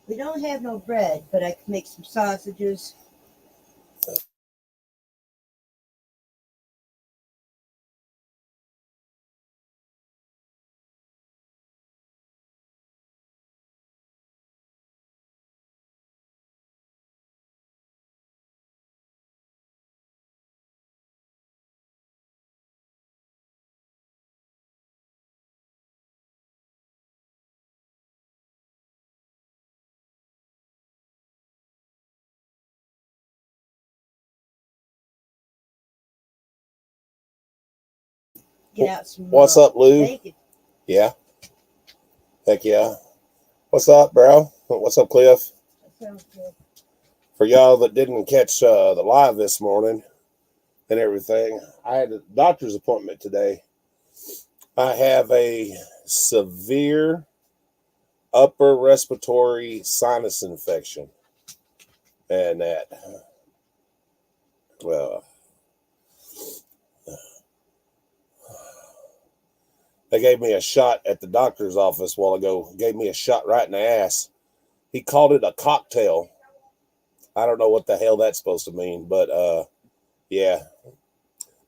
We don't have no bread, but I can make some sausages. Get out some What's up, Lou? bacon. Yeah. Heck yeah. What's up, bro? What's up, Cliff? That sounds good. For y'all that didn't catch the live this morning and everything, I had a doctor's appointment today. I have a severe upper respiratory sinus infection, and that, well, they gave me a shot at the doctor's office a while ago. Gave me a shot right in the ass. He called it a cocktail. I don't know what the hell that's supposed to mean, but yeah.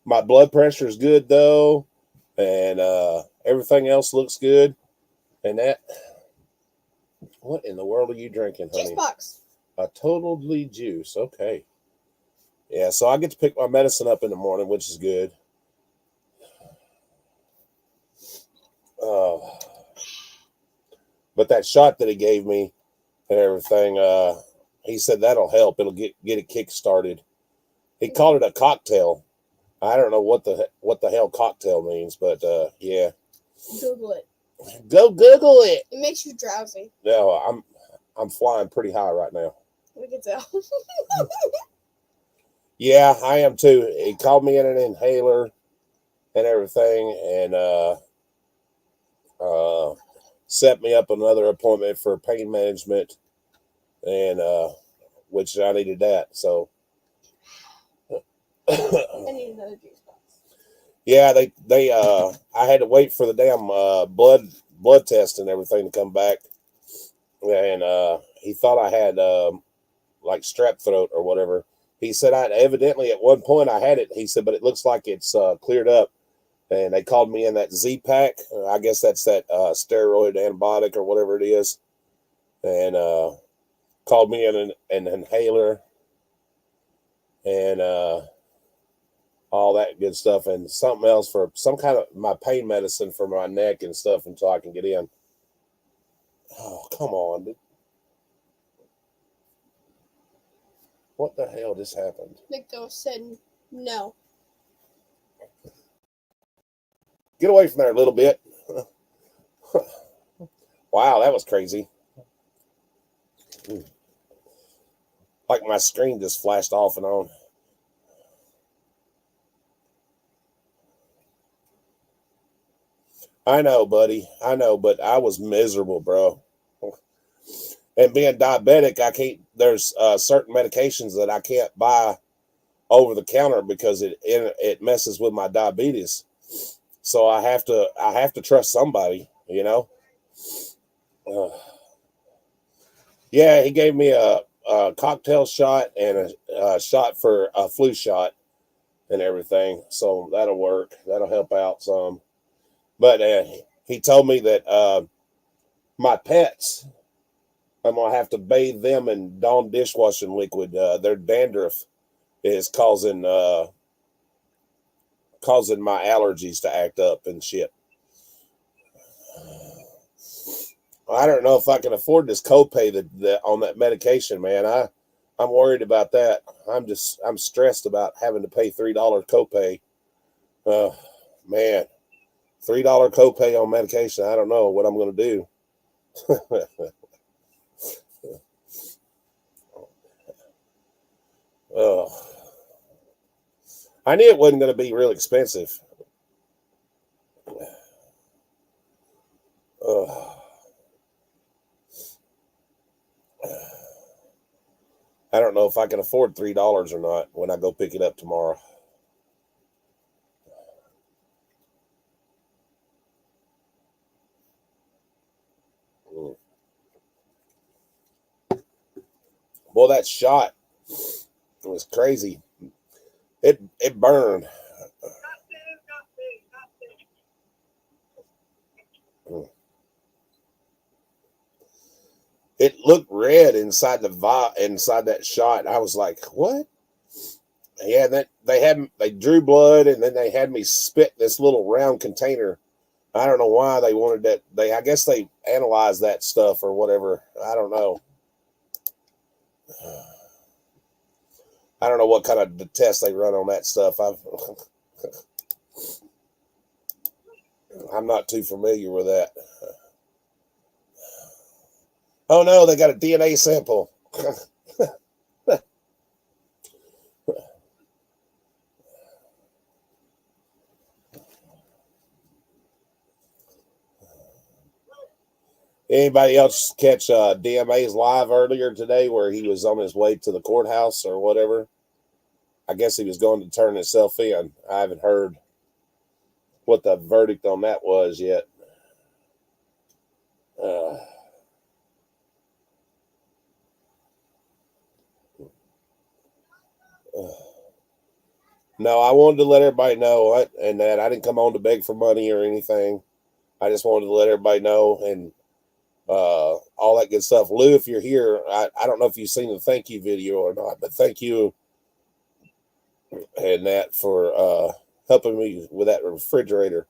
My blood pressure is good though, and everything else looks good. And that, what in the world are you drinking, honey? Juice box. A totally juice. Okay. Yeah, so I get to pick my medicine up in the morning, which is good. Uh, but that shot that he gave me and everything, he said that'll help. It'll get it kick started. He called it a cocktail. I don't know what the hell cocktail means, but yeah. Google it. Go Google it. It makes you drowsy. No, I'm flying pretty high right now. We can tell. Yeah, I am too. He called me in an inhaler and everything, and set me up another appointment for pain management, and which I needed that. So, I need another juice box. yeah, they I had to wait for the damn blood test and everything to come back, and he thought I had like strep throat or whatever. He said I evidently at one point I had it. He said, but it looks like it's cleared up. And they called me in that Z-Pack. I guess that's that steroid antibiotic or whatever it is. And called me in an inhaler and all that good stuff. And something else for some kind of my pain medicine for my neck and stuff until I can get in. Oh, come on. What the hell just happened? Nico said no. Get away from there a little bit. Wow, that was crazy. Like my screen just flashed off and on. I know, buddy. I know, but I was miserable, bro. And being diabetic, I can't. There's certain medications that I can't buy over the counter because it messes with my diabetes. So I have to trust somebody, you know. Uh, yeah, he gave me a cocktail shot and a shot for a flu shot and everything. So that'll work. That'll help out some. But he told me that my pets, I'm gonna have to bathe them in Dawn dishwashing liquid. Their dandruff is causing my allergies to act up and shit. I don't know if I can afford this copay that on that medication, man. I'm worried about that. I'm stressed about having to pay $3 copay. Uh, man, $3 copay on medication. I don't know what I'm going to do. Oh, I knew it wasn't going to be real expensive. Oh, I don't know if I can afford $3 or not when I go pick it up tomorrow. Well, that shot was crazy. It burned. It looked red inside inside that shot. I was like, "What?" Yeah, that they drew blood, and then they had me spit this little round container. I don't know why they wanted that. I guess they analyzed that stuff or whatever. I don't know. I don't know what kind of test they run on that stuff. I'm not too familiar with that. Oh no, they got a DNA sample. Anybody else catch DMA's live earlier today where he was on his way to the courthouse or whatever? I guess he was going to turn himself in. I haven't heard what the verdict on that was yet. No, I wanted to let everybody know and that I didn't come on to beg for money or anything. I just wanted to let everybody know and all that good stuff. Lou, if you're here, I don't know if you've seen the thank you video or not, but thank you and that for helping me with that refrigerator.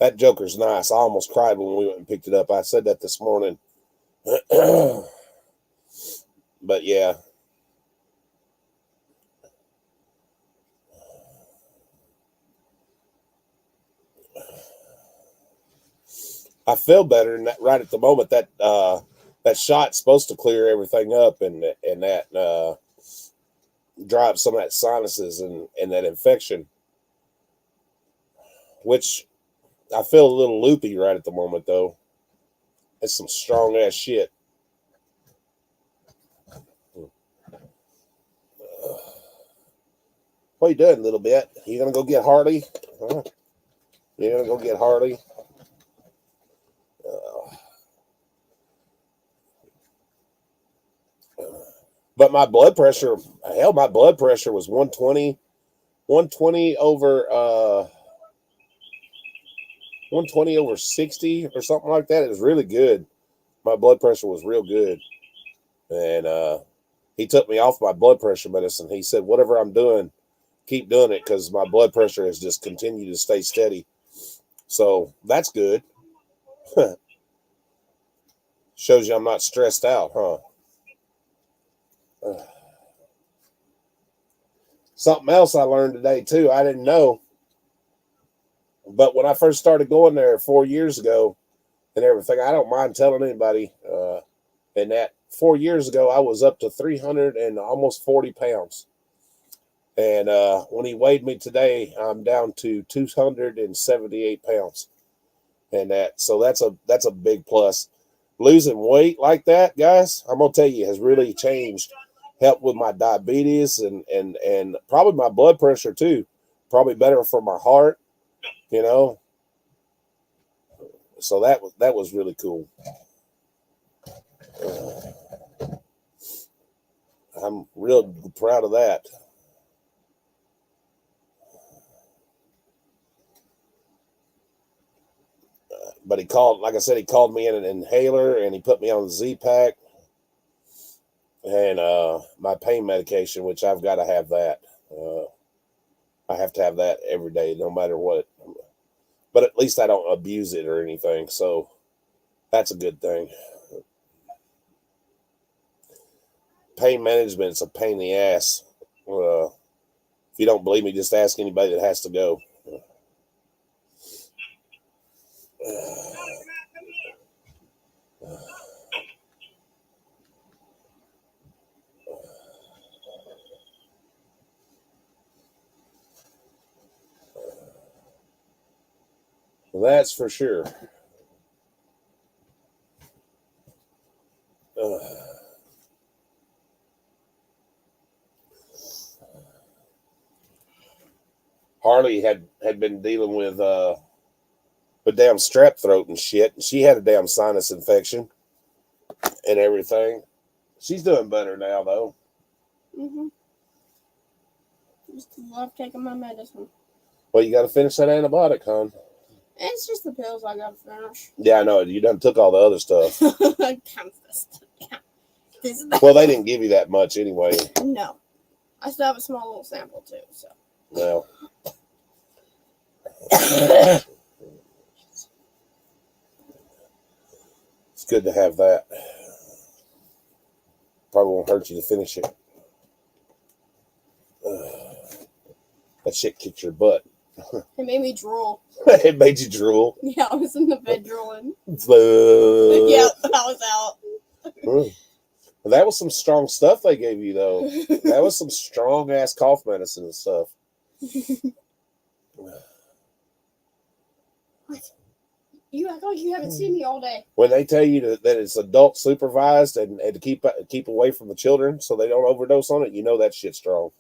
That joker's nice. I almost cried when we went and picked it up. I said that this morning. But yeah. I feel better right at the moment. That shot's supposed to clear everything up and that drive some of that sinuses and that infection, which I feel a little loopy right at the moment though. It's some strong ass shit. What are you doing, little bit? You gonna go get Harley? Huh? You gonna go get Harley? But my blood pressure, my blood pressure was 120 over 120 over 60 or something like that. It was really good. My blood pressure was real good. And he took me off my blood pressure medicine. He said, whatever I'm doing, keep doing it because my blood pressure has just continued to stay steady. So that's good. Shows you I'm not stressed out, huh? Something else I learned today too, I didn't know, but when I first started going there 4 years ago and everything, I don't mind telling anybody, and that 4 years ago I was up to 300 and almost 40 pounds, and when he weighed me today, I'm down to 278 pounds, and that's a big plus. Losing weight like that, guys, I'm gonna tell you, has really changed. Helped with my diabetes and probably my blood pressure too. Probably better for my heart, you know. So that was really cool. I'm real proud of that. But he called, like I said, he called me in an inhaler and he put me on the Z-Pack and my pain medication, which I've got to have that. I have to have that every day, no matter what. But at least I don't abuse it or anything, so that's a good thing. Pain management is a pain in the ass. If you don't believe me, just ask anybody that has to go. That's for sure. Harley had been dealing with damn strep throat and shit. And she had a damn sinus infection and everything. She's doing better now though. Mm-hmm. Just love taking my medicine. Well, you got to finish that antibiotic, hon. It's just the pills I gotta finish. Yeah, I know. You done took all the other stuff. Count this. Well, they didn't give you that much anyway. No. I still have a small little sample too, so. Well. It's good to have that. Probably won't hurt you to finish it. That shit kicked your butt. It made me drool. It made you drool. Yeah, I was in the bed drooling. Yeah, Well, I was out. that was some strong stuff they gave you, though. That was some strong ass cough medicine and stuff. What? You act like you haven't seen me all day. When they tell you that it's adult supervised and to keep away from the children so they don't overdose on it, you know that shit's strong.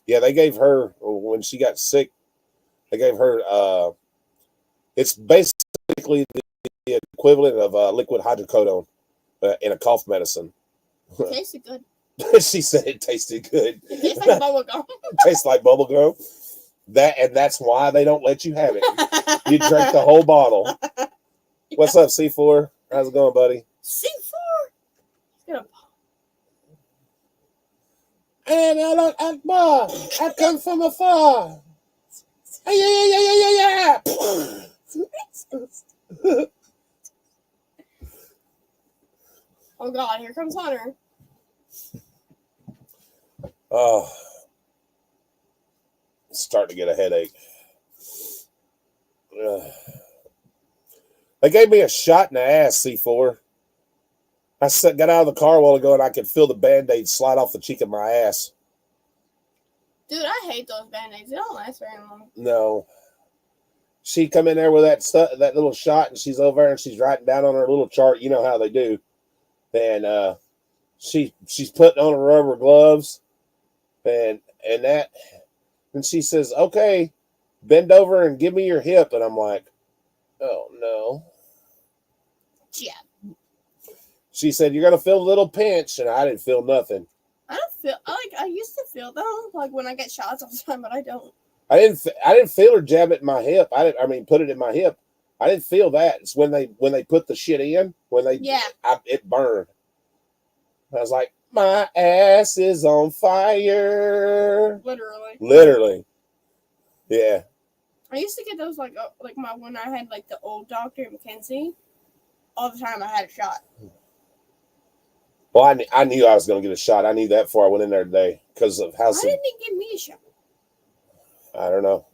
Yeah, they gave her, when she got sick, they gave her, it's basically the equivalent of liquid hydrocodone in a cough medicine. It tasted good. She said it tasted good. It tastes like bubble gum. Tastes like bubble gum. That's why they don't let you have it. You drink the whole bottle. What's up, C4? How's it going, buddy? C4. Gonna... And I look Akbar. I come from afar. Yeah. Oh God, here comes Hunter. Oh, starting to get a headache. They gave me a shot in the ass, C4. I got out of the car a while ago and I could feel the Band-Aid slide off the cheek of my ass. Dude, I hate those Band-Aids. They don't last very long. No. She come in there with that little shot and she's over there and she's writing down on her little chart. You know how they do. And she's putting on her rubber gloves and she says, okay, bend over and give me your hip. And I'm like, oh no. Yeah. She said, you're going to feel a little pinch. And I didn't feel nothing. I don't feel, I used to feel them, like when I get shots all the time, but I don't. I didn't feel her jab it in my hip. Put it in my hip. I didn't feel that. It's when they put the shit in, it burned. I was like, my ass is on fire. Literally. Yeah. I used to get those when I had like the old Dr. Mackenzie. All the time I had a shot. Well, I knew I was going to get a shot. I knew that before I went in there today because of how. Why didn't they give me a shot? I don't know.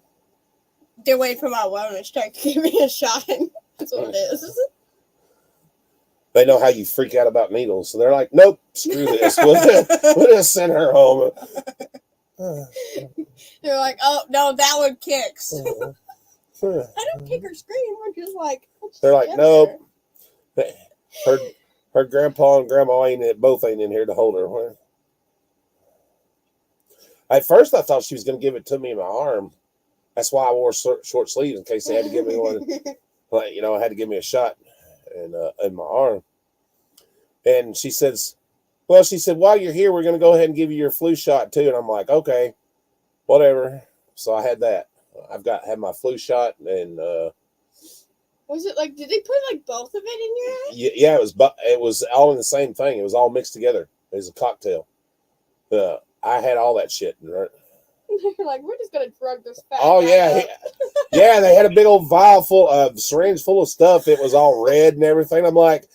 They're waiting for my wellness check to give me a shot. That's what it is. They know how you freak out about needles, so they're like, "Nope, screw this. We'll just send her home." They're like, "Oh no, that one kicks." I don't kick or scream. I'm just like. They're like, "Nope." Her grandpa and grandma both ain't in here to hold her. At first, I thought she was going to give it to me in my arm. That's why I wore short sleeves in case they had to give me one. I had to give me a shot in my arm. And she said, while you're here, we're going to go ahead and give you your flu shot too. And I'm like, okay, whatever. So I had that. Had my flu shot and. Was it did they put both of it in your ass? Yeah, it was all in the same thing. It was all mixed together. It was a cocktail. I had all that shit. Right? They're like, we're just gonna drug this fat. Oh yeah, yeah. They had a big old vial syringe full of stuff. It was all red and everything. I'm like,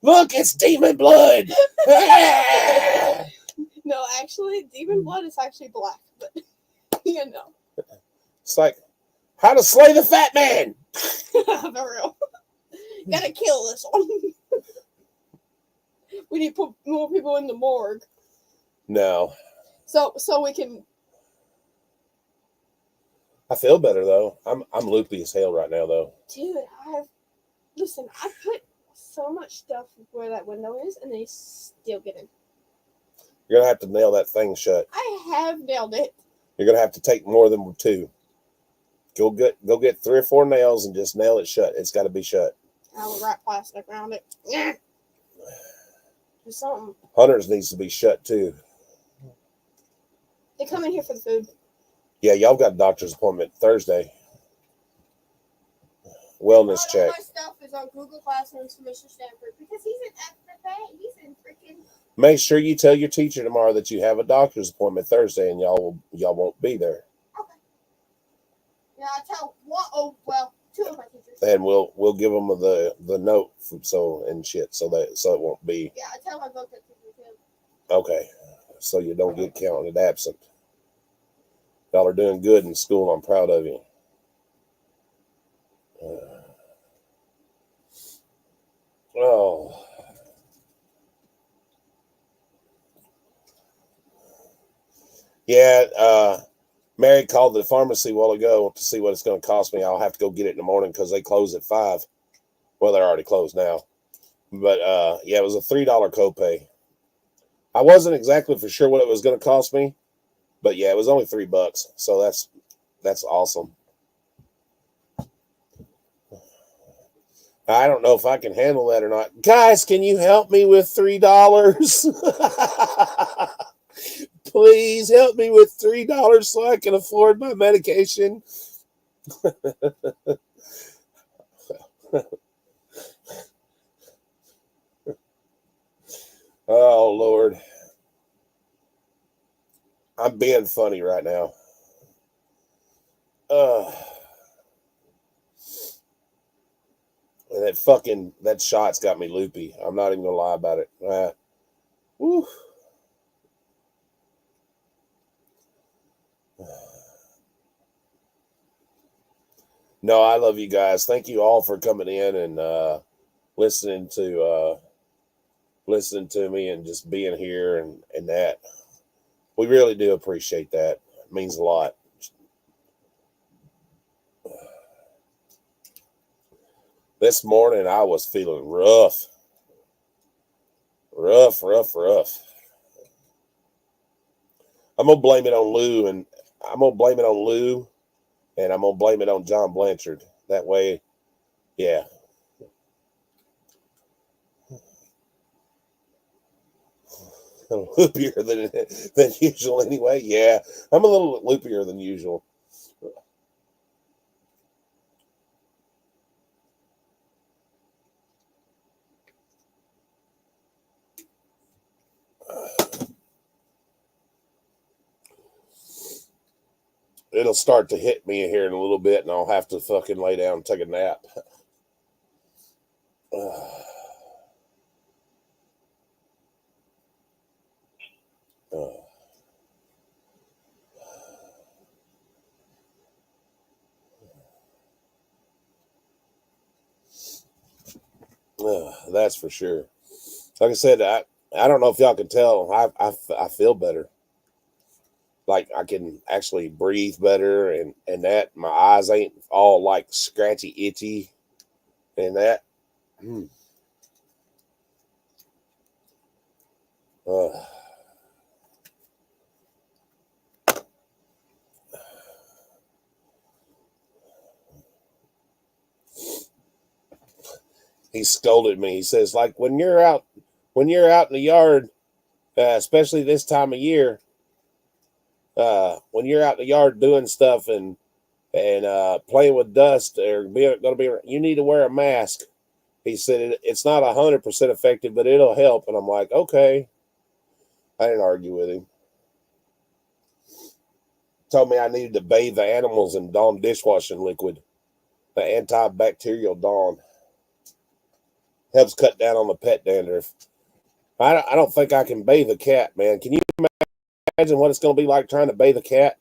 look, it's demon blood. No, actually, demon blood is actually black, but It's like how to slay the fat man. For real. Gotta kill this one. We need to put more people in the morgue. No. So we can. I feel better though. I'm loopy as hell right now though. Dude, I put so much stuff where that window is, and they still get in. You're gonna have to nail that thing shut. I have nailed it. You're gonna have to take more than 2. Go get 3 or 4 nails and just nail it shut. It's got to be shut. I will wrap plastic around it. Yeah. Do something. Hunter's needs to be shut too. come in here for the food. Yeah, y'all got a doctor's appointment Thursday. Wellness Not check. all my stuff is on Google Classrooms for Mr. Stanford because he's in FFA. He's in freaking. Make sure you tell your teacher tomorrow that you have a doctor's appointment Thursday, and y'all won't be there. Okay. Yeah, I tell one. Oh well, two of my teachers. And we'll give them the note and shit so it won't be. Yeah, I tell my book that teacher too. Okay, so you don't get counted absent. Y'all are doing good in school. I'm proud of you. Oh. Yeah, Mary called the pharmacy a while ago to see what it's going to cost me. I'll have to go get it in the morning because they close at 5. Well, they're already closed now. But, yeah, it was a $3 copay. I wasn't exactly for sure what it was going to cost me. But, yeah, it was only $3. So that's awesome. I don't know if I can handle that or not. Guys, can you help me with $3? Please help me with $3 so I can afford my medication. Oh, Lord. I'm being funny right now. And that shot's got me loopy. I'm not even going to lie about it. Whew. No, I love you guys. Thank you all for coming in and listening to me and just being here and that. We really do appreciate that. It means a lot. This morning I was feeling rough. Rough. I'm gonna blame it on Lou, and I'm gonna blame it on John Blanchard. That way, yeah. I'm loopier than usual anyway. Yeah, I'm a little loopier than usual. It'll start to hit me here in a little bit, and I'll have to fucking lay down and take a nap. That's for sure. Like I said, I don't know if y'all can tell. I feel better. Like I can actually breathe better, and that my eyes ain't all like scratchy, itchy, and that. He scolded me. He says, like when you're out in the yard, especially this time of year, when you're out in the yard doing stuff and playing with dust you need to wear a mask. He said it's not 100% effective, but it'll help. And I'm like, okay. I didn't argue with him. Told me I needed to bathe the animals in Dawn dishwashing liquid, the antibacterial Dawn. Helps cut down on the pet dandruff. I don't think I can bathe a cat, man. Can you imagine what it's going to be like trying to bathe a cat?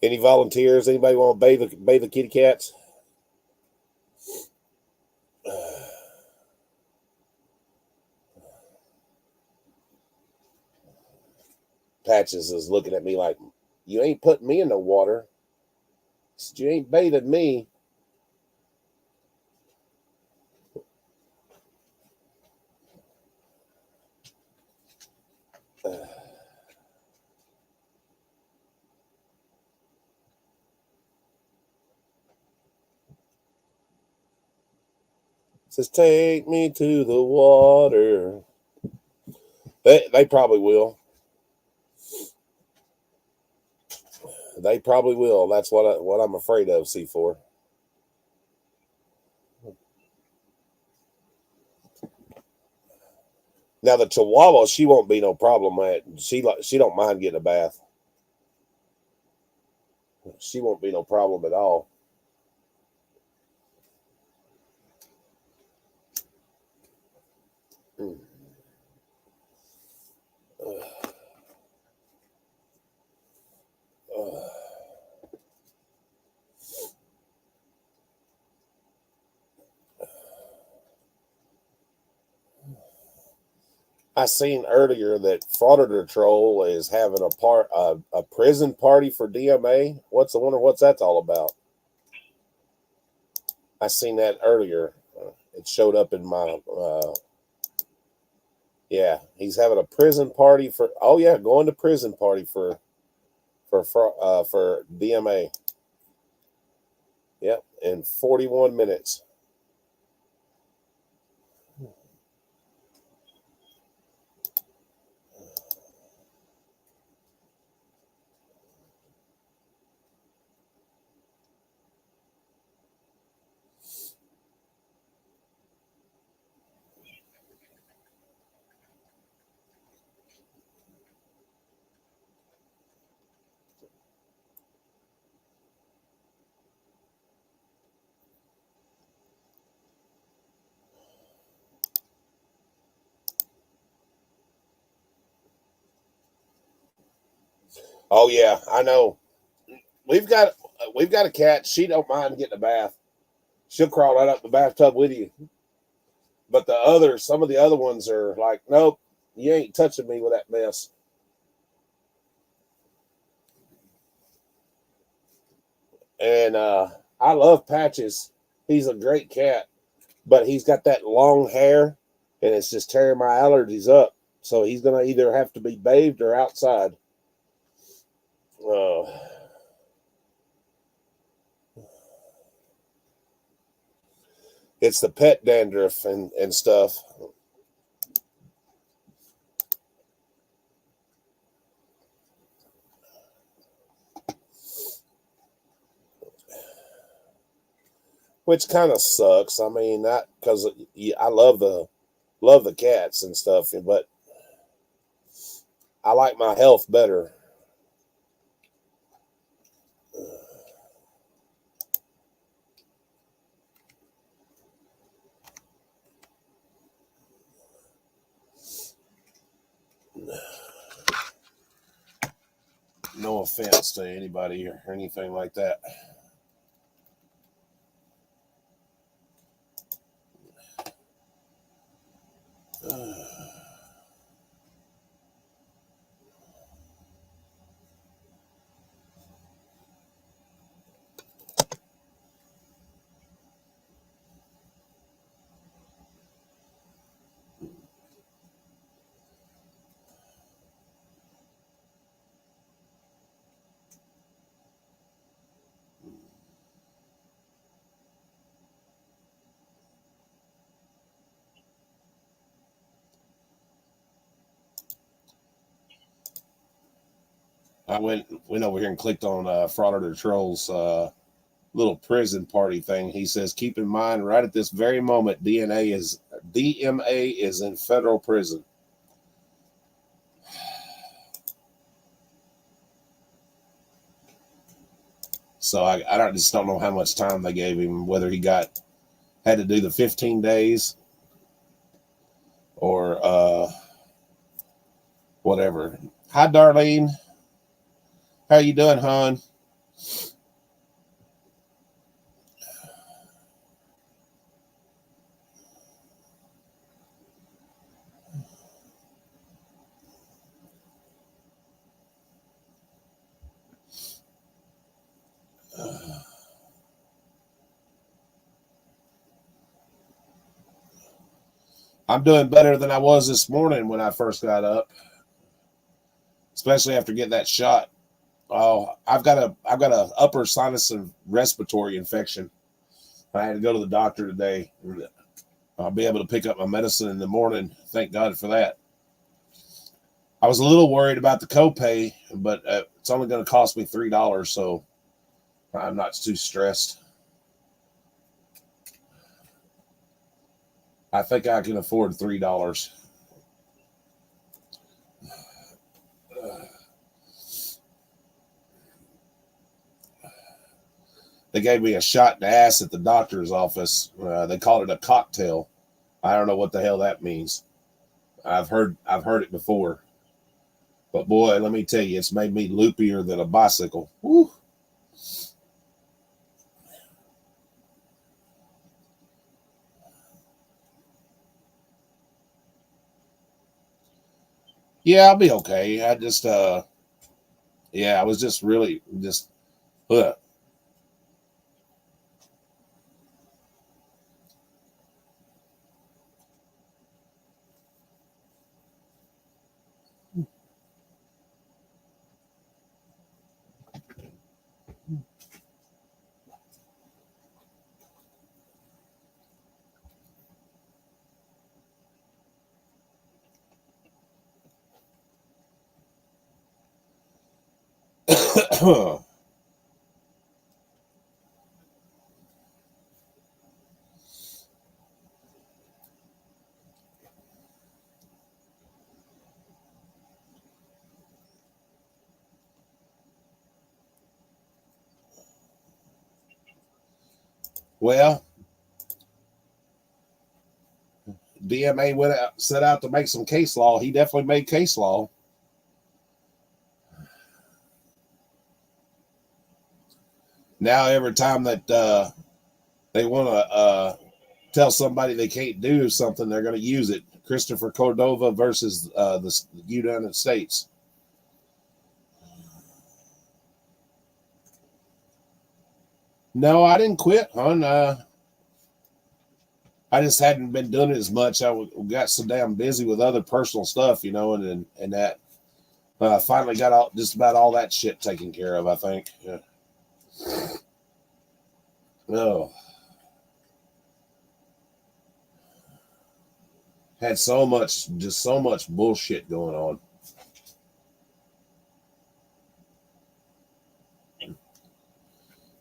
Any volunteers? Anybody want to bathe the kitty cats? Patches is looking at me like, you ain't putting me in the water. He said, you ain't bathing me. Says, take me to the water. They probably will. They probably will. That's what I'm afraid of, C4. Now the Chihuahua, she won't be no problem, man. She don't mind getting a bath. She won't be no problem at all. I seen earlier that Frauditor Troll is having a prison party for DMA. I wonder what's that's all about. I seen that earlier. It showed up in my yeah. He's having a prison party for going to prison party for DMA. Yep, in 41 minutes. Oh yeah, I know. We've got a cat. She don't mind getting a bath. She'll crawl right up the bathtub with you. But some of the other ones are like, nope, you ain't touching me with that mess. And I love Patches. He's a great cat, but he's got that long hair, and it's just tearing my allergies up. So he's gonna either have to be bathed or outside. It's the pet dandruff and stuff. Which kind of sucks. I mean, not because I love the cats and stuff, but I like my health better. No offense to anybody or anything like that. I went over here and clicked on Frauditor Troll's little prison party thing. He says, keep in mind, right at this very moment, DMA is in federal prison. So I just don't know how much time they gave him, whether he had to do the 15 days or whatever. Hi, Darlene. How you doing, hon? I'm doing better than I was this morning when I first got up, especially after getting that shot. Oh, I've got a upper sinus and respiratory infection. I had to go to the doctor today. I'll be able to pick up my medicine in the morning. Thank God for that. I was a little worried about the copay, but it's only going to cost me $3, so I'm not too stressed. I think I can afford $3. They gave me a shot in the ass at the doctor's office. They called it a cocktail. I don't know what the hell that means. I've heard it before, but boy, let me tell you, it's made me loopier than a bicycle. Woo. Yeah, I'll be okay. I just yeah, I was just really just ugh. Well, DMA set out to make some case law. He definitely made case law. Now every time that they want to tell somebody they can't do something, they're going to use it. Christopher Cordova versus the United States. No, I didn't quit, hon. I just hadn't been doing it as much. Got so damn busy with other personal stuff, and that finally got just about all that shit taken care of. I think. Yeah. Oh, had so much bullshit going on.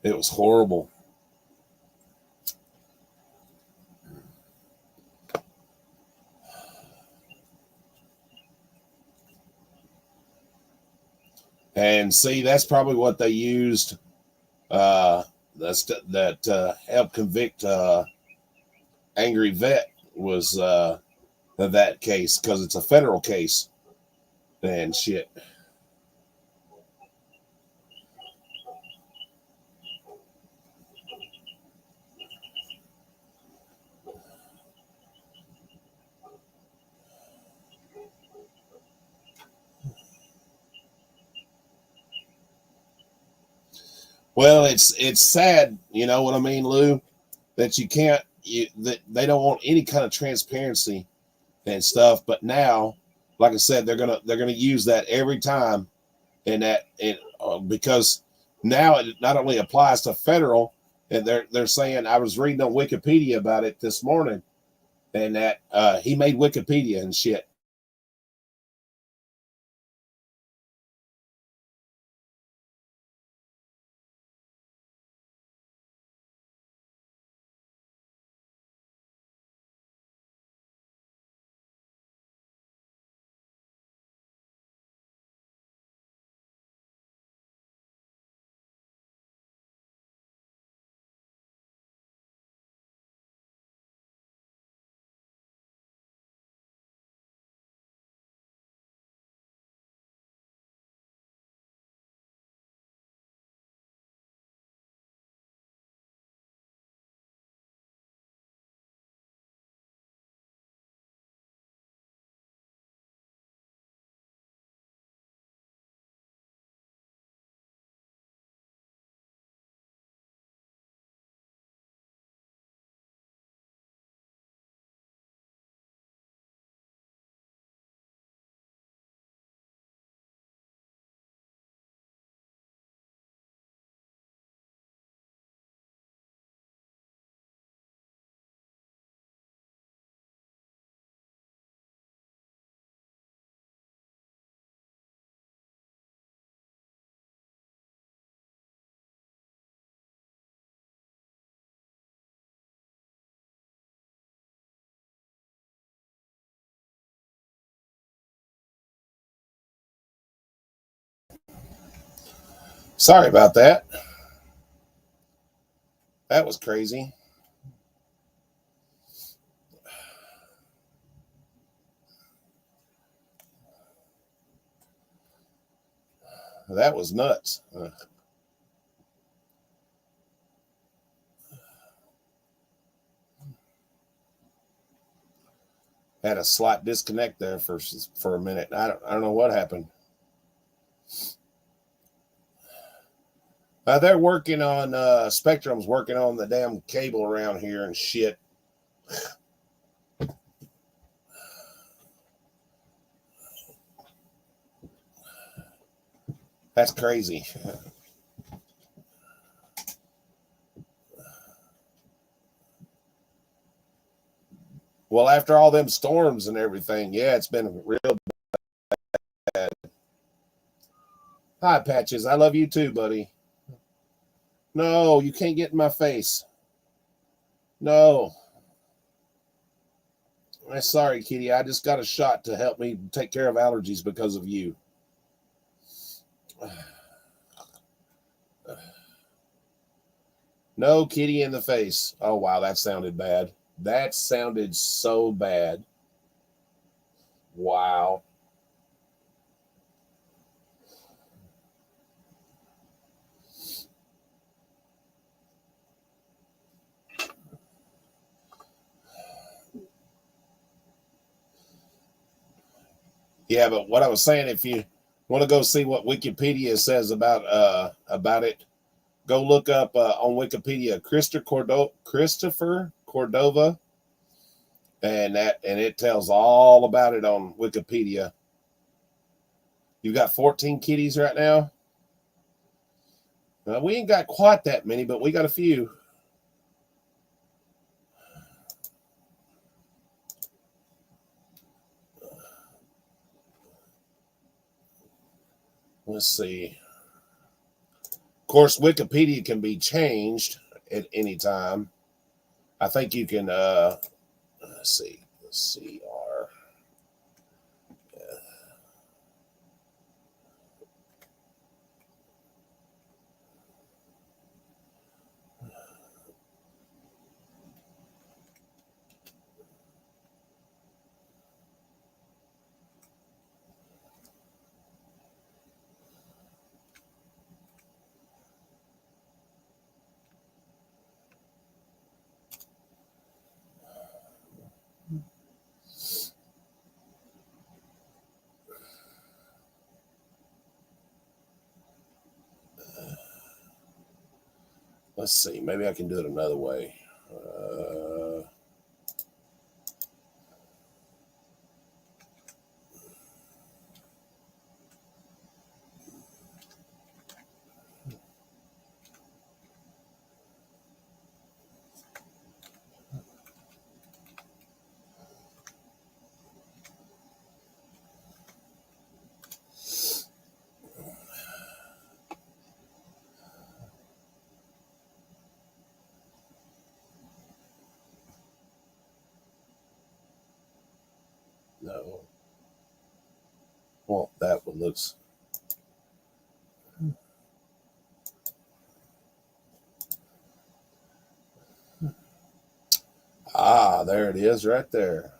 It was horrible. And see, that's probably what they used. That helped convict Angry Vet was that case because it's a federal case and shit. Well, it's sad, you know what I mean, Lou, that that they don't want any kind of transparency and stuff. But now, like I said, they're gonna use that every time, and because now it not only applies to federal, and they're saying I was reading on Wikipedia about it this morning, and that he made Wikipedia and shit. Sorry about that. That was crazy. That was nuts. Had a slight disconnect there for a minute. I don't know what happened. They're working on Spectrum's working on the damn cable around here and shit. That's crazy. Well, after all them storms and everything, yeah, it's been real bad. Hi, Patches. I love you too, buddy. No, you can't get in my face. No. I'm sorry, Kitty. I just got a shot to help me take care of allergies because of you. No, Kitty in the face. Oh, wow, that sounded bad. That sounded so bad. Wow. Yeah, but what I was saying, if you want to go see what Wikipedia says about it, go look up on Wikipedia Christopher Cordova, and it tells all about it on Wikipedia. You've got 14 kitties right now. We ain't got quite that many, but we got a few. Let's see. Of course, Wikipedia can be changed at any time. I think you can. Let's see. CR. Let's see. Maybe I can do it another way. No. Well, that one looks. There it is right there.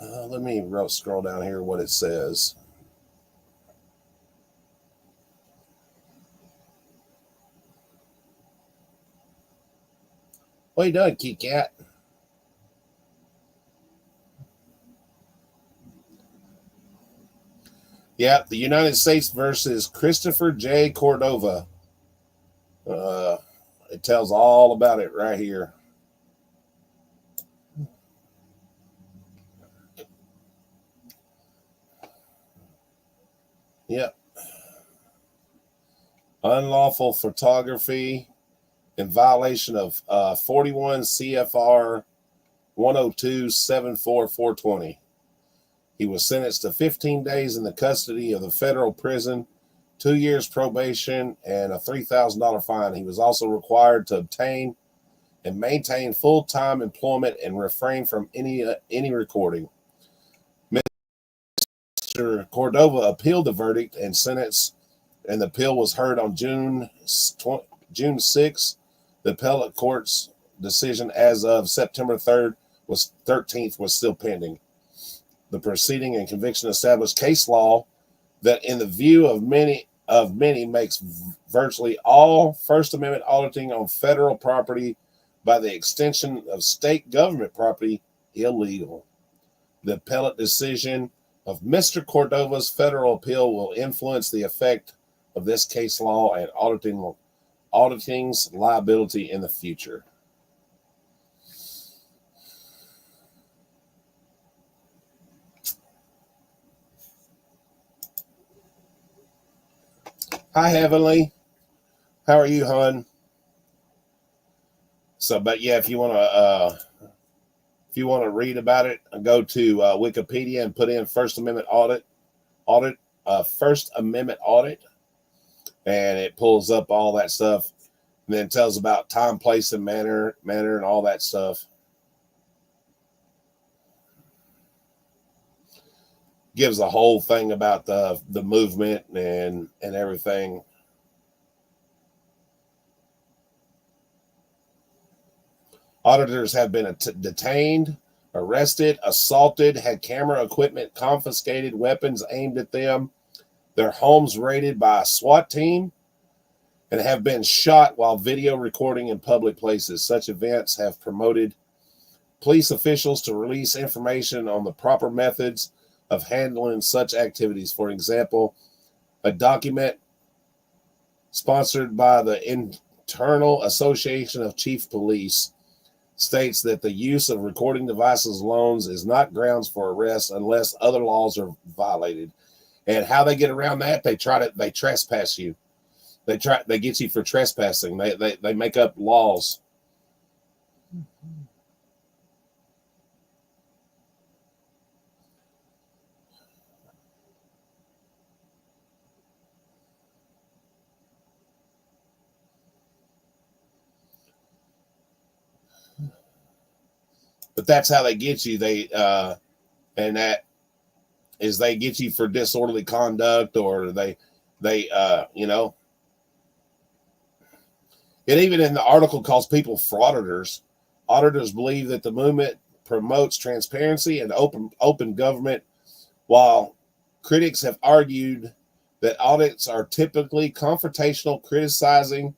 Let me scroll down here what it says. What you doing, Kit Kat? Yeah, the United States versus Christopher J. Cordova. It tells all about it right here. Yep. Unlawful photography in violation of 41 CFR 102-74420. He was sentenced to 15 days in the custody of the federal prison, 2 years probation, and a $3,000 fine. He was also required to obtain and maintain full-time employment and refrain from any recording. Mr. Mr. Cordova appealed the verdict and sentence, and the appeal was heard on June 6th. The appellate court's decision as of September 13th was still pending. The proceeding and conviction established case law that, in the view of many, makes virtually all First Amendment auditing on federal property, by the extension of state government property, illegal. The appellate decision of Mr. Cordova's federal appeal will influence the effect of this case law and auditing's liability in the future. Hi, Heavenly. How are you, hon? So, but yeah, if you want to read about it, go to Wikipedia and put in First Amendment audit, First Amendment audit, and it pulls up all that stuff, and then tells about time, place, and manner, and all that stuff. Gives a whole thing about the movement and everything. Auditors have been detained, arrested, assaulted, had camera equipment confiscated, weapons aimed at them, their homes raided by a SWAT team, and have been shot while video recording in public places. Such events have promoted police officials to release information on the proper methods of handling such activities. For example, a document sponsored by the Internal Association of Chief Police states that the use of recording devices alone is not grounds for arrest unless other laws are violated. And how they get around that, they trespass you. They get you for trespassing. They make up laws. But that's how they get you. They get you for disorderly conduct, or they it even in the article calls people frauditors. Auditors believe that the movement promotes transparency and open government, while critics have argued that audits are typically confrontational, criticizing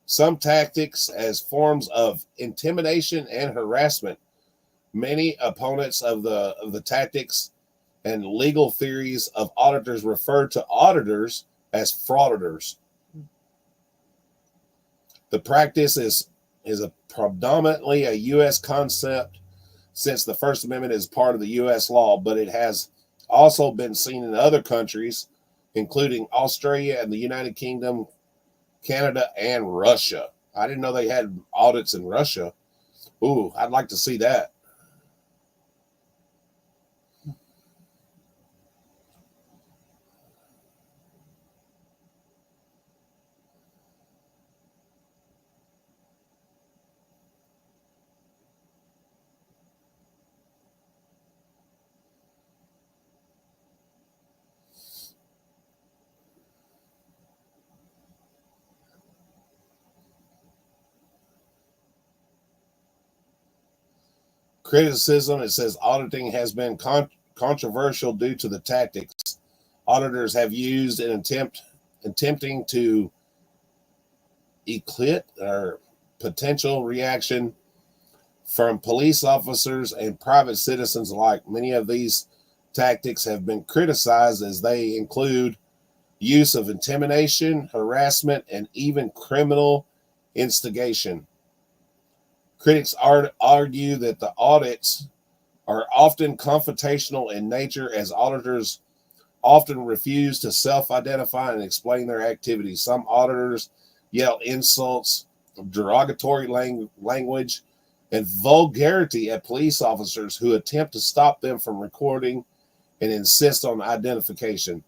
some tactics as forms of intimidation and harassment. Many opponents of the tactics and legal theories of auditors refer to auditors as frauditors. The practice is predominantly a U.S. concept, since the First Amendment is part of the U.S. law, but it has also been seen in other countries, including Australia and the United Kingdom, Canada, and Russia. I didn't know they had audits in Russia. Ooh, I'd like to see that. Criticism, it says auditing has been controversial due to the tactics auditors have used in attempting to elicit or potential reaction from police officers and private citizens alike. Many of these tactics have been criticized as they include use of intimidation, harassment, and even criminal instigation. Critics argue that the audits are often confrontational in nature, as auditors often refuse to self-identify and explain their activities. Some auditors yell insults, derogatory language, and vulgarity at police officers who attempt to stop them from recording and insist on identification.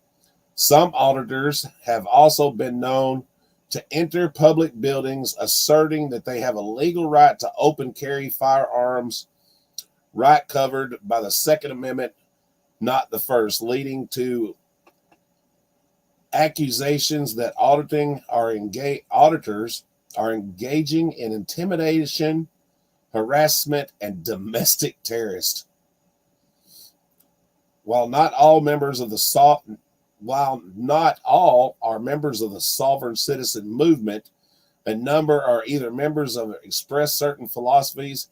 Some auditors have also been known to enter public buildings asserting that they have a legal right to open carry firearms, right covered by the Second Amendment, not the first, leading to accusations that auditors are engaging in intimidation, harassment, and domestic terrorist. While not all are members of the sovereign citizen movement, a number are either members of express certain philosophies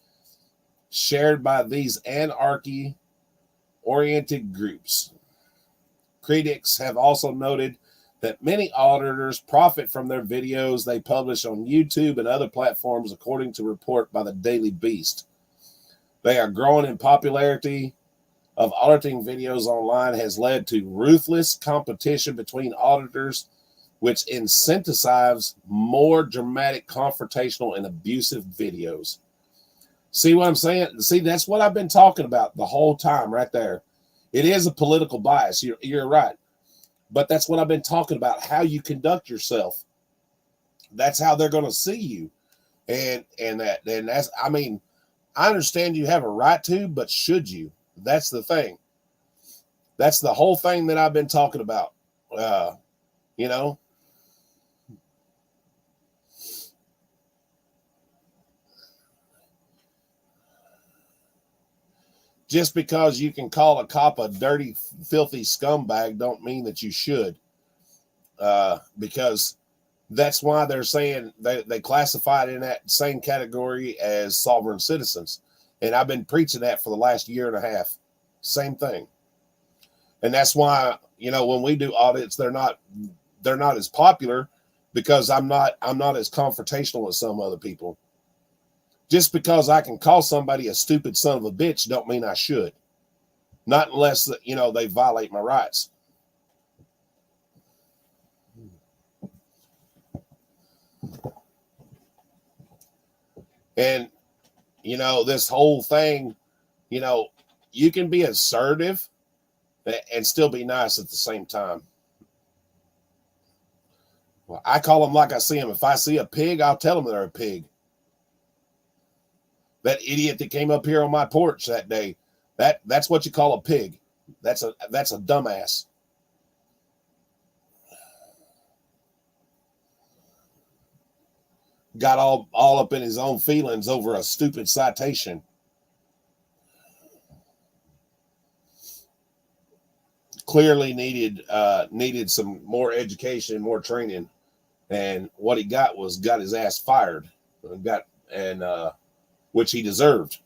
shared by these anarchy-oriented groups. Critics have also noted that many auditors profit from their videos they publish on YouTube and other platforms, according to a report by the Daily Beast. They are growing in popularity of auditing videos online has led to ruthless competition between auditors, which incentivizes more dramatic, confrontational, and abusive videos. See what I'm saying? See, that's what I've been talking about the whole time right there. It is a political bias. You're right. But that's what I've been talking about, how you conduct yourself. That's how they're going to see you. And that's, I mean, I understand you have a right to, but should you? That's the thing. That's the whole thing that I've been talking about. You know, just because you can call a cop a dirty, filthy scumbag don't mean that you should. Because that's why they're saying they classify it in that same category as sovereign citizens. And I've been preaching that for the last year and a half. Same thing. And that's why, you know, when we do audits, they're not as popular, because I'm not as confrontational as some other people. Just because I can call somebody a stupid son of a bitch don't mean I should. Not unless, you know, they violate my rights. And, you know, this whole thing, you know, you can be assertive and still be nice at the same time. Well, I call them like I see them. If I see a pig, I'll tell them they're a pig. That idiot that came up here on my porch that day, that's what you call a pig. That's a dumbass. Got all up in his own feelings over a stupid citation. Clearly needed some more education, more training, and what he got his ass fired. Which he deserved.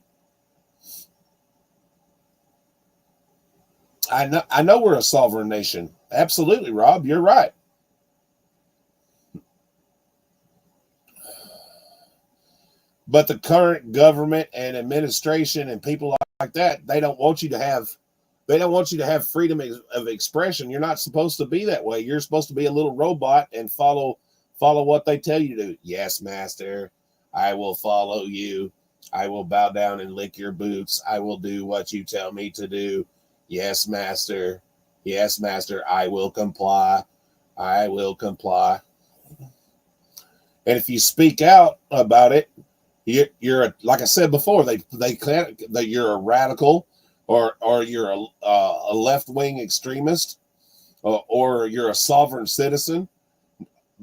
I know we're a sovereign nation. Absolutely, Rob, you're right. But the current government and administration and people like that, they don't want you to have freedom of expression. You're not supposed to be that way. You're supposed to be a little robot and follow what they tell you to do. Yes, master, I will follow you. I will bow down and lick your boots. I will do what you tell me to do. Yes, master. Yes, master. I will comply. I will comply. And if you speak out about it, you're like I said before, that you're a radical, or you're a left-wing extremist, or you're a sovereign citizen,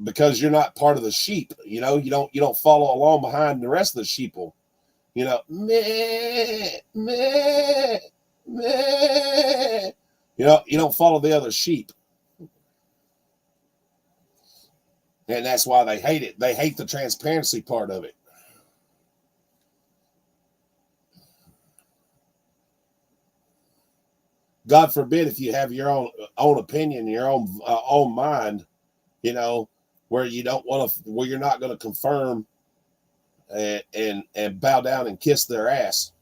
because you're not part of the sheep. You know, you don't follow along behind the rest of the sheeple. You know, meh, meh, meh. You know, you don't follow the other sheep. And that's why they hate it. They hate the transparency part of it. God forbid if you have your own opinion, your own mind, you know, where you're not going to confirm and bow down and kiss their ass.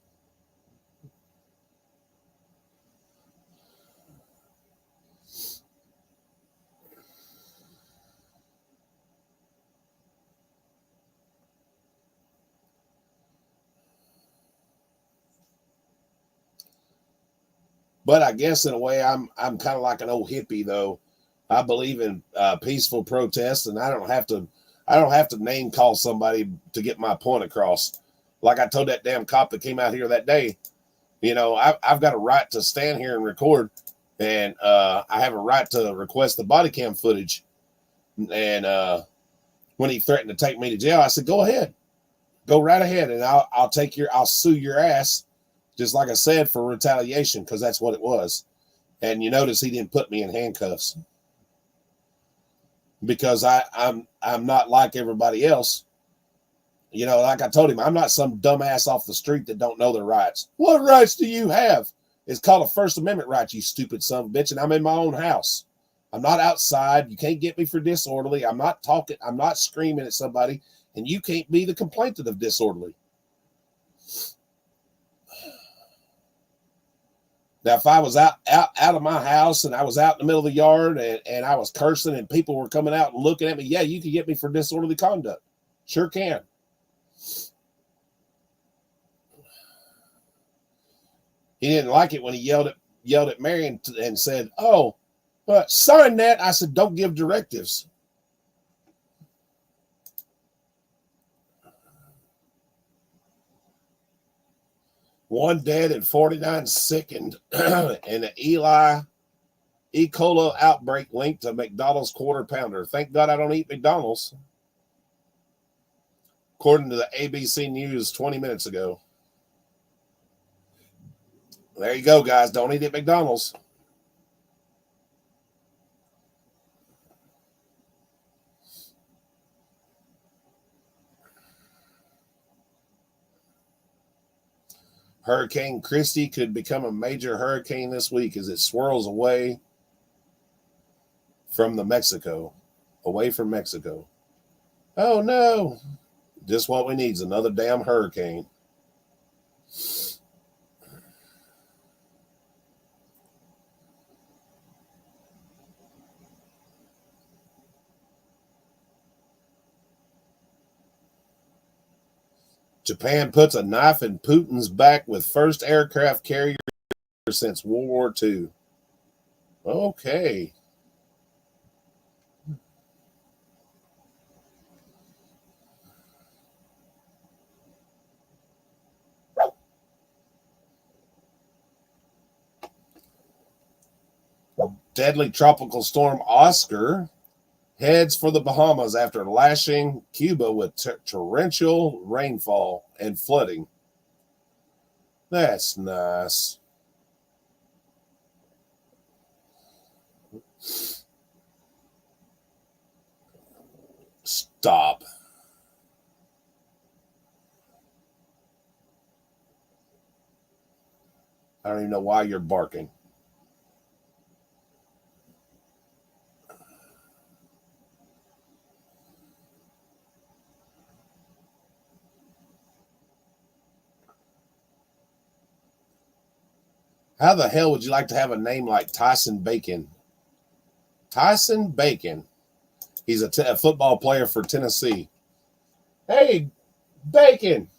But I guess in a way, I'm kind of like an old hippie, though. I believe in peaceful protest, and I don't have to name call somebody to get my point across. Like I told that damn cop that came out here that day, You know, I've got a right to stand here and record, and I have a right to request the body cam footage. And when he threatened to take me to jail, I said, "Go ahead, go right ahead, and I'll sue your ass," just like I said, for retaliation, because that's what it was. And you notice he didn't put me in handcuffs because I'm not like everybody else. You know, like I told him, I'm not some dumbass off the street that don't know their rights. What rights do you have? It's called a First Amendment right, you stupid son of a bitch, and I'm in my own house. I'm not outside. You can't get me for disorderly. I'm not talking. I'm not screaming at somebody, and you can't be the complainant of disorderly. Now, if I was out of my house and I was out in the middle of the yard and I was cursing and people were coming out and looking at me, yeah, you can get me for disorderly conduct. Sure can. He didn't like it when he yelled at Mary and said, "Oh, sign that." I said, "Don't give directives." One dead and 49 sickened in an E. coli outbreak linked to McDonald's quarter pounder. Thank God I don't eat McDonald's. According to the ABC News 20 minutes ago. There you go, guys. Don't eat at McDonald's. Hurricane Christy could become a major hurricane this week as it swirls away from Mexico. Oh, no. Just what we need is another damn hurricane. Japan puts a knife in Putin's back with first aircraft carrier since World War II. Okay. Deadly tropical storm Oscar heads for the Bahamas after lashing Cuba with torrential rainfall and flooding. That's nice. Stop. I don't even know why you're barking. How the hell would you like to have a name like Tyson Bacon? Tyson Bacon. He's a football player for Tennessee. Hey, Bacon.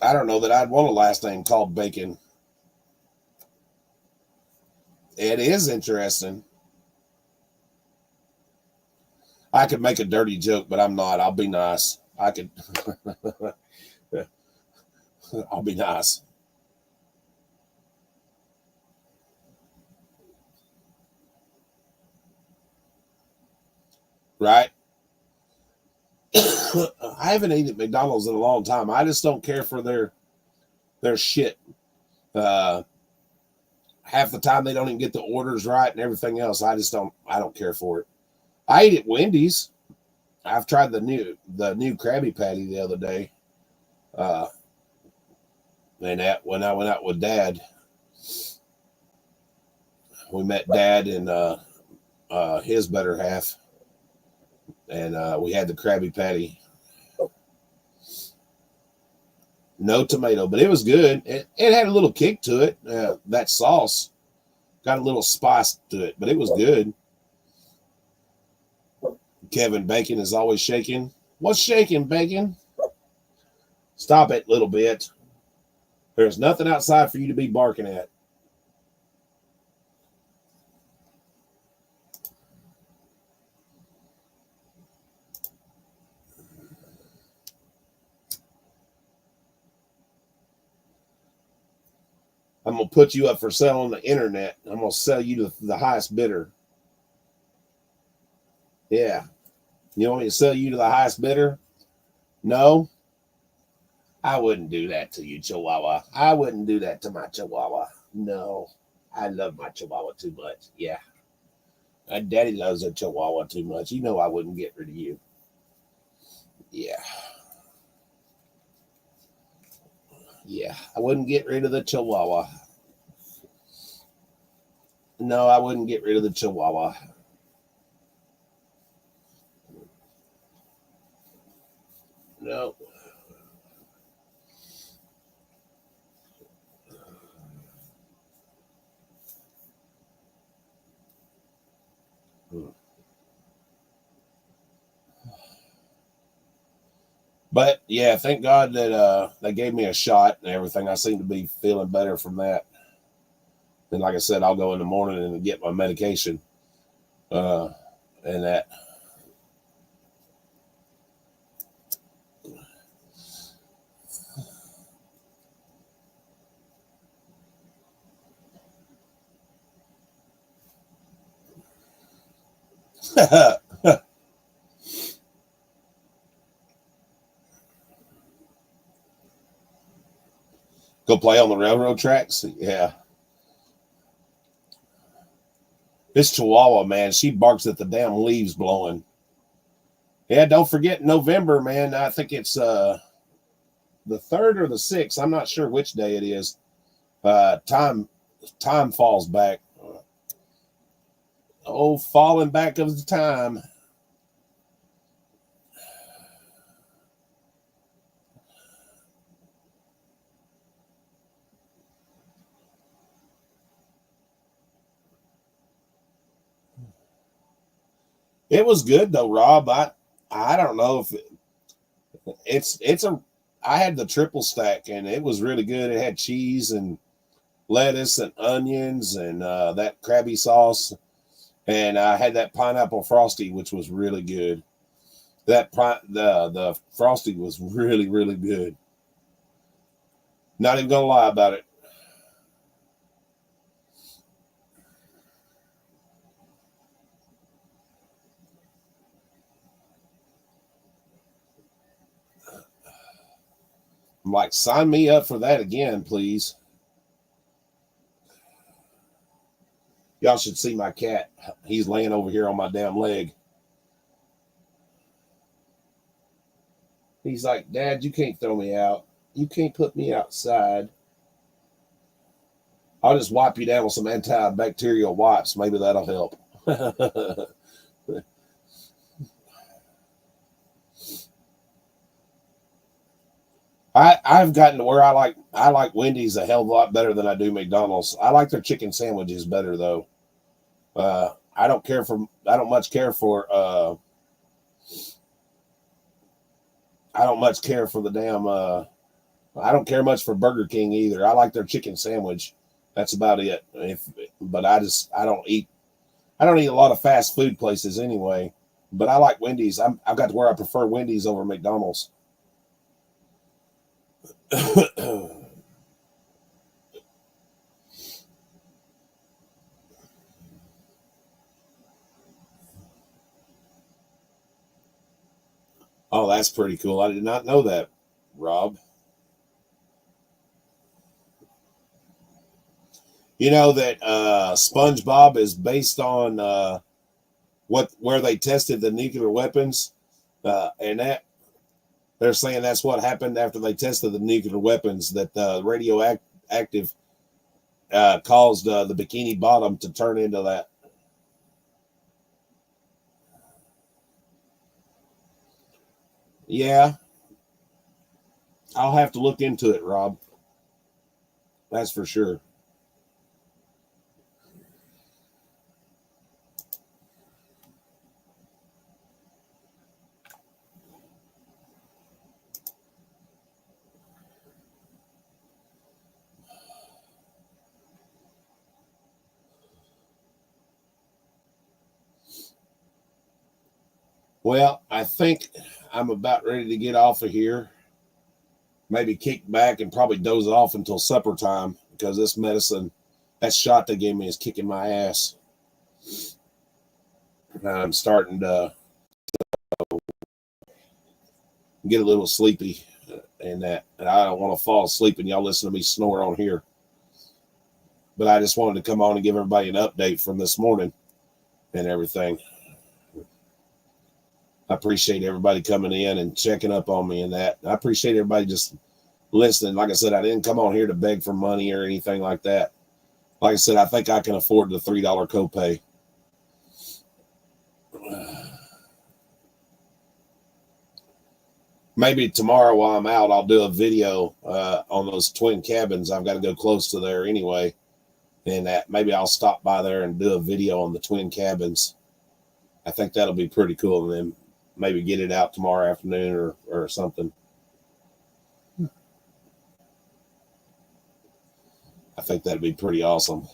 I don't know that I'd want a last name called Bacon. It is interesting. I could make a dirty joke, but I'm not. I'll be nice. I could. I'll be nice. Right? I haven't eaten at McDonald's in a long time. I just don't care for their shit. Half the time they don't even get the orders right and everything else. I don't care for it. I ate at Wendy's. I've tried the new Krabby Patty the other day. And that when I went out with Dad, we met Dad and his better half, and we had the Krabby Patty. No tomato, but it was good. It had a little kick to it. That sauce got a little spice to it, but it was good. Kevin Bacon is always shaking. What's shaking, Bacon? Stop it, little bit. There's nothing outside for you to be barking at. I'm gonna put you up for sale on the internet. I'm gonna sell you to the highest bidder. Yeah. You want me to sell you to the highest bidder? No. I wouldn't do that to you, Chihuahua. I wouldn't do that to my Chihuahua. No. I love my Chihuahua too much. Yeah. My daddy loves a Chihuahua too much. You know I wouldn't get rid of you. Yeah. Yeah. I wouldn't get rid of the Chihuahua. No, I wouldn't get rid of the Chihuahua. No. But yeah, thank God that they gave me a shot and everything. I seem to be feeling better from that. And like I said, I'll go in the morning and get my medication. And that. Go play on the railroad tracks? Yeah. This Chihuahua, man, she barks at the damn leaves blowing. Yeah, don't forget November, man. I think it's the 3rd or the 6th. I'm not sure which day it is. Time falls back. Oh, falling back of the time. It was good though, Rob. I don't know if it's a. I had the triple stack and it was really good. It had cheese and lettuce and onions and that Krabby sauce, and I had that pineapple frosty, which was really good. The frosty was really really good. Not even gonna lie about it. I'm like, sign me up for that again, please. Y'all should see my cat. He's laying over here on my damn leg. He's like, Dad, you can't throw me out. You can't put me outside. I'll just wipe you down with some antibacterial wipes. Maybe that'll help. I've gotten to where I like Wendy's a hell of a lot better than I do McDonald's. I like their chicken sandwiches better though. I don't much care for the damn I don't care much for Burger King either. I like their chicken sandwich. That's about it. But I don't eat a lot of fast food places anyway. But I like Wendy's. I've got to where I prefer Wendy's over McDonald's. Oh, that's pretty cool. I did not know that, Rob. You know that SpongeBob is based on where they tested the nuclear weapons, and that they're saying that's what happened after they tested the nuclear weapons. That radioactive caused the Bikini Bottom to turn into that. Yeah, I'll have to look into it, Rob. That's for sure. Well, I think I'm about ready to get off of here. Maybe kick back and probably doze off until supper time because this medicine, that shot they gave me is kicking my ass. And I'm starting to get a little sleepy and that, and I don't want to fall asleep and y'all listen to me snore on here. But I just wanted to come on and give everybody an update from this morning and everything. I appreciate everybody coming in and checking up on me and that. I appreciate everybody just listening. Like I said, I didn't come on here to beg for money or anything like that. Like I said, I think I can afford the $3 copay. Maybe tomorrow while I'm out, I'll do a video on those twin cabins. I've got to go close to there anyway. And that maybe I'll stop by there and do a video on the twin cabins. I think that'll be pretty cool. And then maybe get it out tomorrow afternoon or something. I think that'd be pretty awesome.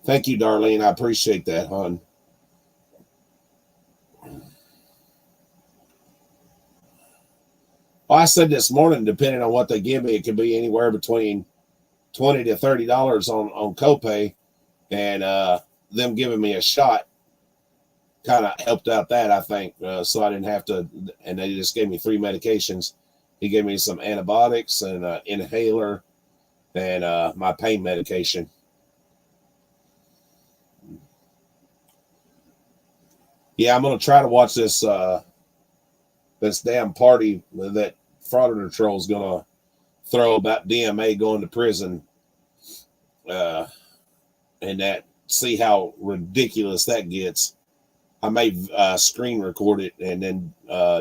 Thank you, Darlene. I appreciate that, hon. Well, I said this morning, depending on what they give me, it could be anywhere between $20 to $30 on copay, and them giving me a shot kind of helped out that, I think. So I didn't have to, and they just gave me 3 medications. He gave me some antibiotics and an inhaler and my pain medication. Yeah, I'm going to try to watch this damn party that Frauditor Troll is going to throw about DMA going to prison, and that, see how ridiculous that gets. I may screen record it and then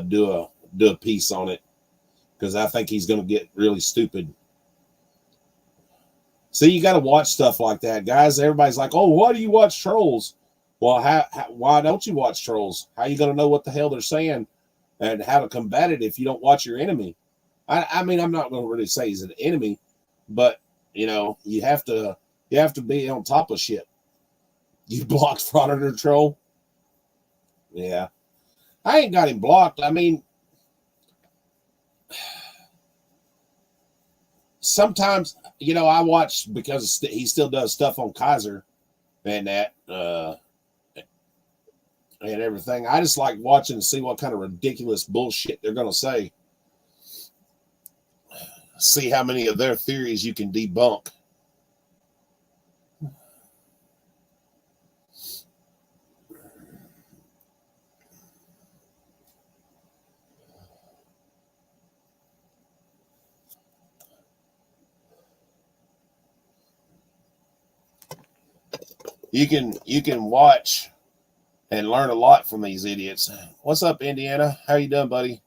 do a piece on it, because I think he's going to get really stupid. See, you got to watch stuff like that, guys. Everybody's like, "Oh, why do you watch trolls?" Well, why don't you watch trolls? How are you going to know what the hell they're saying and how to combat it if you don't watch your enemy? I mean, I'm not going to really say he's an enemy, but you know, you have to be on top of shit. You blocked Frauditor Troll? Yeah, I ain't got him blocked. I mean, sometimes, you know, I watch because he still does stuff on Kaiser and that and everything. I just like watching and see what kind of ridiculous bullshit they're going to say. See how many of their theories you can debunk. You can watch and learn a lot from these idiots. What's up, Indiana? How you doing, buddy?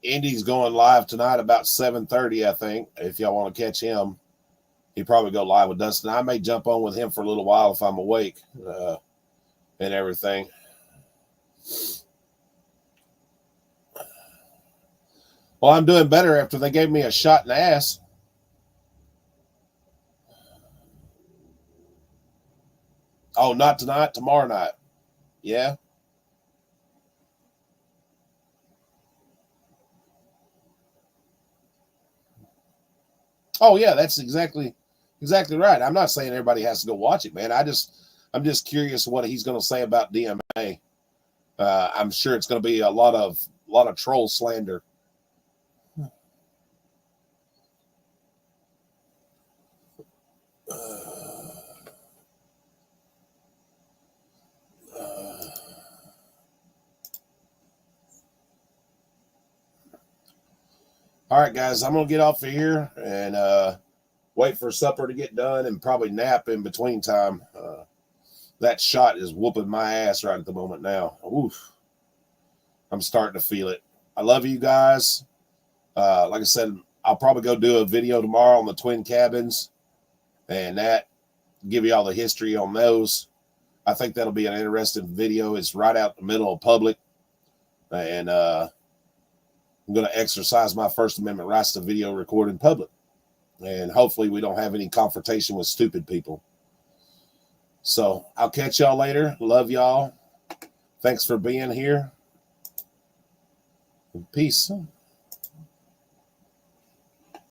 Indy's going live tonight about 7:30, I think. If y'all want to catch him, he'll probably go live with Dustin. I may jump on with him for a little while if I'm awake and everything. Well, I'm doing better after they gave me a shot in the ass. Oh, not tonight, tomorrow night. Yeah. Oh yeah, that's exactly right. I'm not saying everybody has to go watch it, man. I'm just curious what he's going to say about DMA. I'm sure it's going to be a lot of troll slander. All right, guys, I'm going to get off of here and wait for supper to get done and probably nap in between time. That shot is whooping my ass right at the moment now. Oof. I'm starting to feel it. I love you guys. Like I said, I'll probably go do a video tomorrow on the twin cabins and that, give you all the history on those. I think that'll be an interesting video. It's right out in the middle of public. And I'm going to exercise my First Amendment rights to video record in public. And hopefully we don't have any confrontation with stupid people. So I'll catch y'all later. Love y'all. Thanks for being here. Peace.